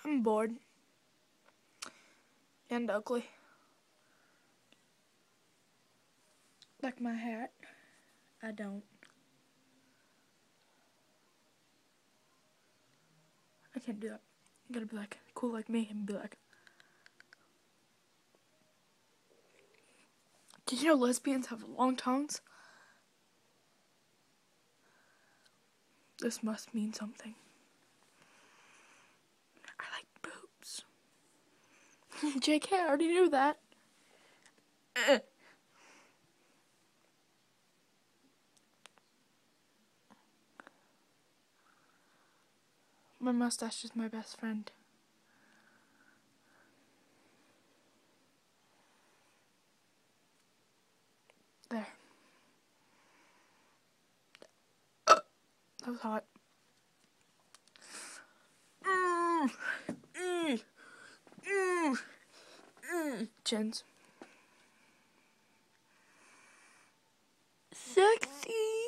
I'm bored. And ugly. Like my hat. I don't. I can't do that. You gotta be like cool like me and be like. Did you know lesbians have long tongues? This must mean something. I like boobs. JK, I already knew that. My mustache is my best friend. There. That was hot. Chins. Sexy.